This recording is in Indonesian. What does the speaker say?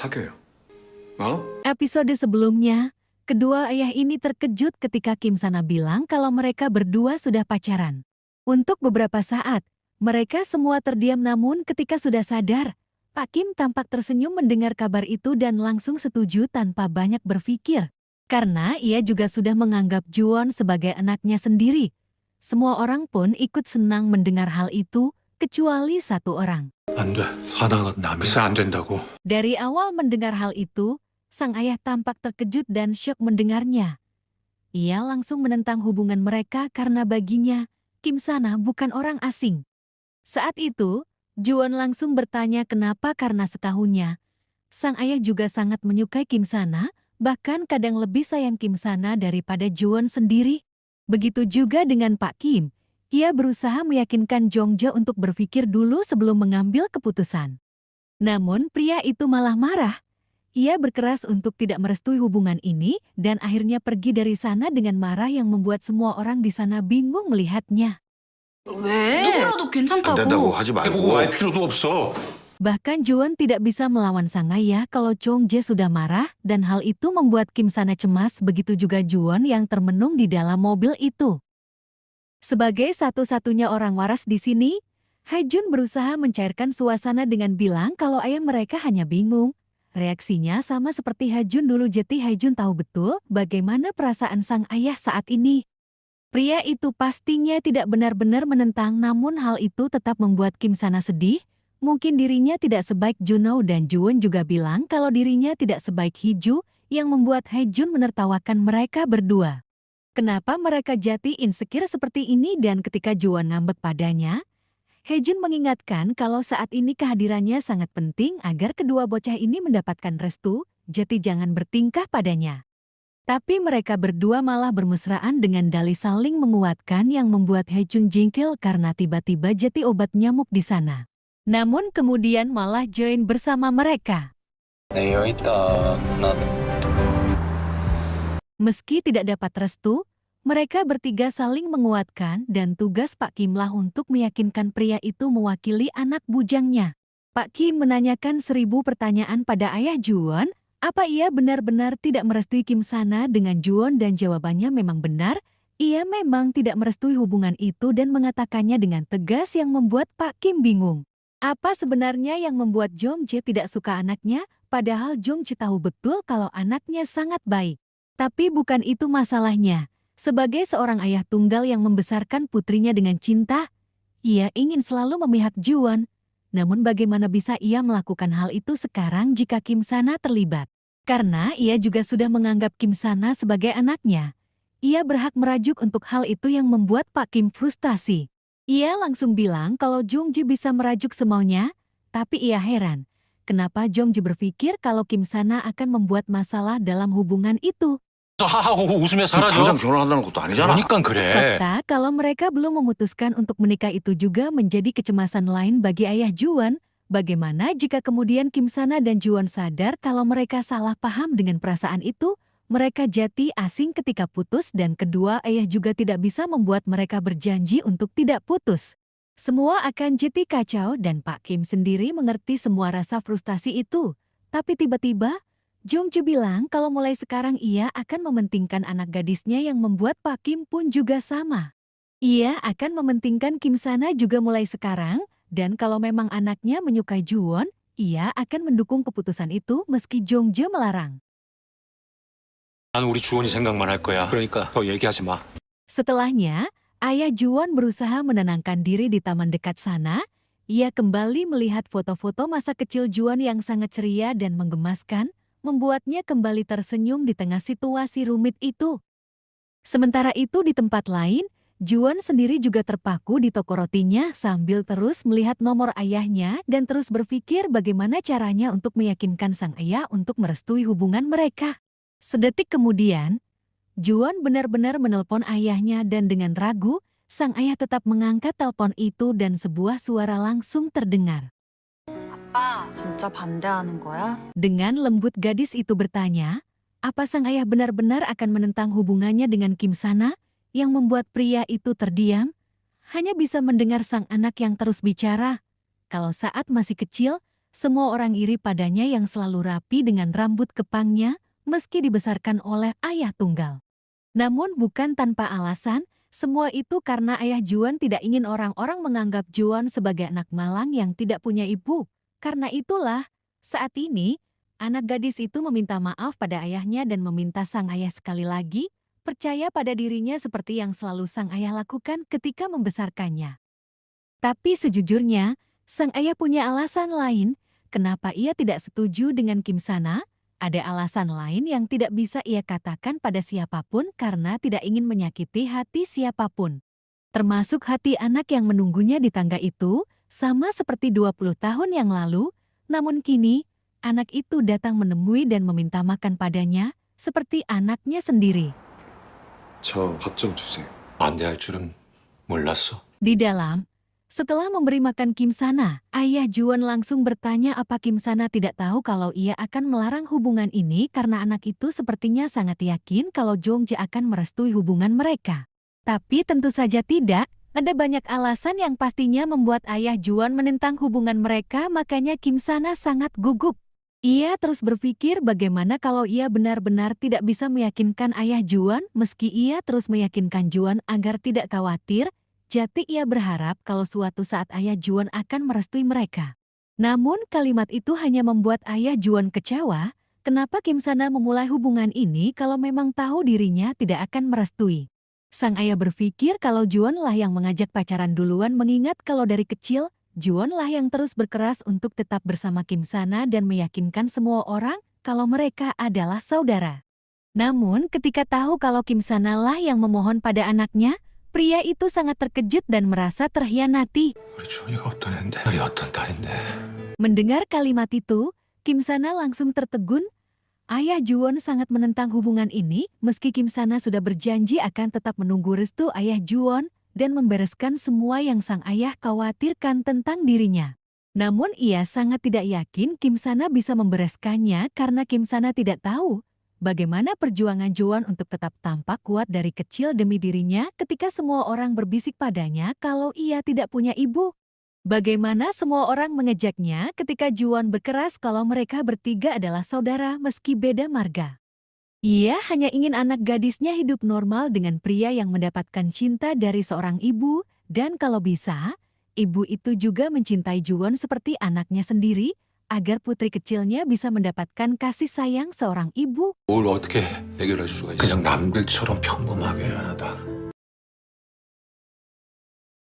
사귀어요. 어? Episode sebelumnya, kedua ayah ini terkejut ketika Kim Sana bilang kalau mereka berdua sudah pacaran. Untuk beberapa saat, mereka semua terdiam namun ketika sudah sadar, Pak Kim tampak tersenyum mendengar kabar itu dan langsung setuju tanpa banyak berpikir. Karena ia juga sudah menganggap Juwon sebagai anaknya sendiri. Semua orang pun ikut senang mendengar hal itu, kecuali satu orang. 안 돼. 사나가 남이서 안 된다고. Dari awal mendengar hal itu, sang ayah tampak terkejut dan syok mendengarnya. Ia langsung menentang hubungan mereka karena baginya, Kim Sana bukan orang asing. Saat itu, Juwon langsung bertanya kenapa karena setahunnya. Sang ayah juga sangat menyukai Kim Sana, bahkan kadang lebih sayang Kim Sana daripada Juwon sendiri. Begitu juga dengan Pak Kim. Ia berusaha meyakinkan Jongja untuk berpikir dulu sebelum mengambil keputusan. Namun pria itu malah marah. Ia berkeras untuk tidak merestui hubungan ini dan akhirnya pergi dari sana dengan marah yang membuat semua orang di sana bingung melihatnya. 왜? 누구라도 안 된다고 괜찮다고. 하지 말고. 알 필요도 없어. Bahkan Juwon tidak bisa melawan sang ayah kalau Jongjae sudah marah dan hal itu membuat Kim Sana cemas, begitu juga Juwon yang termenung di dalam mobil itu. Sebagai satu-satunya orang waras di sini, Haejun berusaha mencairkan suasana dengan bilang kalau ayah mereka hanya bingung. Reaksinya sama seperti Haejun dulu, jadi Haejun tahu betul bagaimana perasaan sang ayah saat ini. Pria itu pastinya tidak benar-benar menentang, namun hal itu tetap membuat Kim Sana sedih. Mungkin dirinya tidak sebaik Juno dan Juwon juga bilang kalau dirinya tidak sebaik Hiju, yang membuat Haejun menertawakan mereka berdua. Kenapa mereka jadi insecure seperti ini dan ketika Juwon ngambek padanya, Haejun mengingatkan kalau saat ini kehadirannya sangat penting agar kedua bocah ini mendapatkan restu, jadi jangan bertingkah padanya. Tapi mereka berdua malah bermesraan dengan dalih saling menguatkan yang membuat Haejun jengkel karena tiba-tiba jadi obat nyamuk di sana. Namun kemudian malah join bersama mereka. 네, 여기 있다. 나 Meski tidak dapat restu, mereka bertiga saling menguatkan dan tugas Pak Kim lah untuk meyakinkan pria itu mewakili anak bujangnya. Pak Kim menanyakan 1000 pertanyaan pada ayah Juwon, apa ia benar-benar tidak merestui Kim Sana dengan Juwon, dan jawabannya memang benar, ia memang tidak merestui hubungan itu dan mengatakannya dengan tegas yang membuat Pak Kim bingung. Apa sebenarnya yang membuat Jongjae tidak suka anaknya, padahal Jongjae tahu betul kalau anaknya sangat baik. Tapi bukan itu masalahnya. Sebagai seorang ayah tunggal yang membesarkan putrinya dengan cinta, ia ingin selalu memihak Juwon. Namun bagaimana bisa ia melakukan hal itu sekarang jika Kim Sana terlibat? Karena ia juga sudah menganggap Kim Sana sebagai anaknya. Ia berhak merajuk untuk hal itu yang membuat Pak Kim frustasi. Ia langsung bilang kalau Jongjae bisa merajuk semaunya, tapi ia heran. Kenapa Jongjae berpikir kalau Kim Sana akan membuat masalah dalam hubungan itu? 하하고 웃으며 사라져. 당장 결혼한다는 것도 아니잖아. 그러니까 그래. Fakta kalau mereka belum memutuskan untuk menikah itu juga menjadi kecemasan lain bagi ayah Juwon. Bagaimana jika kemudian Kim Sana dan Juwon sadar kalau mereka salah paham dengan perasaan itu? Mereka jadi asing ketika putus dan kedua ayah juga tidak bisa membuat mereka berjanji untuk tidak putus. Semua akan jadi kacau dan Pak Kim sendiri mengerti semua rasa frustasi itu. Tapi tiba-tiba, Jongjae bilang kalau mulai sekarang ia akan mementingkan anak gadisnya yang membuat Pak Kim pun juga sama. Ia akan mementingkan Kim Sana juga mulai sekarang, dan kalau memang anaknya menyukai Juwon, ia akan mendukung keputusan itu meski Jongjae melarang. 난 우리 주원이 생각만 할 거야. 그러니까 더 얘기하지 마. Setelahnya, ayah Juwon berusaha menenangkan diri di taman dekat sana. Ia kembali melihat foto-foto masa kecil Juwon yang sangat ceria dan menggemaskan, membuatnya kembali tersenyum di tengah situasi rumit itu. Sementara itu di tempat lain, Juwon sendiri juga terpaku di toko rotinya sambil terus melihat nomor ayahnya dan terus berpikir bagaimana caranya untuk meyakinkan sang ayah untuk merestui hubungan mereka. Sedetik kemudian, Juwon benar-benar menelpon ayahnya dan dengan ragu, sang ayah tetap mengangkat telepon itu dan sebuah suara langsung terdengar. 아빠, 진짜 반대하는 거야? Dengan lembut gadis itu bertanya, apa sang ayah benar-benar akan menentang hubungannya dengan Kim Sana, yang membuat pria itu terdiam? Hanya bisa mendengar sang anak yang terus bicara. Kalau saat masih kecil, semua orang iri padanya yang selalu rapi dengan rambut kepangnya meski dibesarkan oleh ayah tunggal. Namun bukan tanpa alasan, semua itu karena ayah Juan tidak ingin orang-orang menganggap Juan sebagai anak malang yang tidak punya ibu. Karena itulah, saat ini, anak gadis itu meminta maaf pada ayahnya dan meminta sang ayah sekali lagi percaya pada dirinya seperti yang selalu sang ayah lakukan ketika membesarkannya. Tapi sejujurnya, sang ayah punya alasan lain kenapa ia tidak setuju dengan Kim Sana. Ada alasan lain yang tidak bisa ia katakan pada siapapun karena tidak ingin menyakiti hati siapapun. Termasuk hati anak yang menunggunya di tangga itu, sama seperti 20 tahun yang lalu, namun kini, anak itu datang menemui dan meminta makan padanya, seperti anaknya sendiri. 저 밥 좀 주세요. 안대할 줄은 몰랐어. Di dalam, setelah memberi makan Kim Sana, ayah Juan langsung bertanya apa Kim Sana tidak tahu kalau ia akan melarang hubungan ini karena anak itu sepertinya sangat yakin kalau Jongjae akan merestui hubungan mereka. Tapi tentu saja tidak, ada banyak alasan yang pastinya membuat ayah Juan menentang hubungan mereka, makanya Kim Sana sangat gugup. Ia terus berpikir bagaimana kalau ia benar-benar tidak bisa meyakinkan ayah Juan, meski ia terus meyakinkan Juan agar tidak khawatir. Jati ia berharap kalau suatu saat ayah Juan akan merestui mereka. Namun kalimat itu hanya membuat ayah Juan kecewa, kenapa Kim Sana memulai hubungan ini kalau memang tahu dirinya tidak akan merestui. Sang ayah berpikir kalau Juan lah yang mengajak pacaran duluan, mengingat kalau dari kecil, Juan lah yang terus berkeras untuk tetap bersama Kim Sana dan meyakinkan semua orang kalau mereka adalah saudara. Namun ketika tahu kalau Kim Sana lah yang memohon pada anaknya, pria itu sangat terkejut dan merasa terhianati. 우리 주원이가 어떤 애인데? 딸이 어떤 딸인데? Mendengar kalimat itu, Kim Sana langsung tertegun. Ayah Juwon sangat menentang hubungan ini, meski Kim Sana sudah berjanji akan tetap menunggu restu ayah Juwon dan membereskan semua yang sang ayah khawatirkan tentang dirinya. Namun ia sangat tidak yakin Kim Sana bisa membereskannya karena Kim Sana tidak tahu bagaimana perjuangan Juwon untuk tetap tampak kuat dari kecil demi dirinya ketika semua orang berbisik padanya kalau ia tidak punya ibu. Bagaimana semua orang mengejaknya ketika Juwon berkeras kalau mereka bertiga adalah saudara meski beda marga. Ia hanya ingin anak gadisnya hidup normal dengan pria yang mendapatkan cinta dari seorang ibu, dan kalau bisa, ibu itu juga mencintai Juwon seperti anaknya sendiri, agar putri kecilnya bisa mendapatkan kasih sayang seorang ibu. 뭘 어떻게 해결할 수가 있어? 그냥 남들처럼 평범하게 하나다.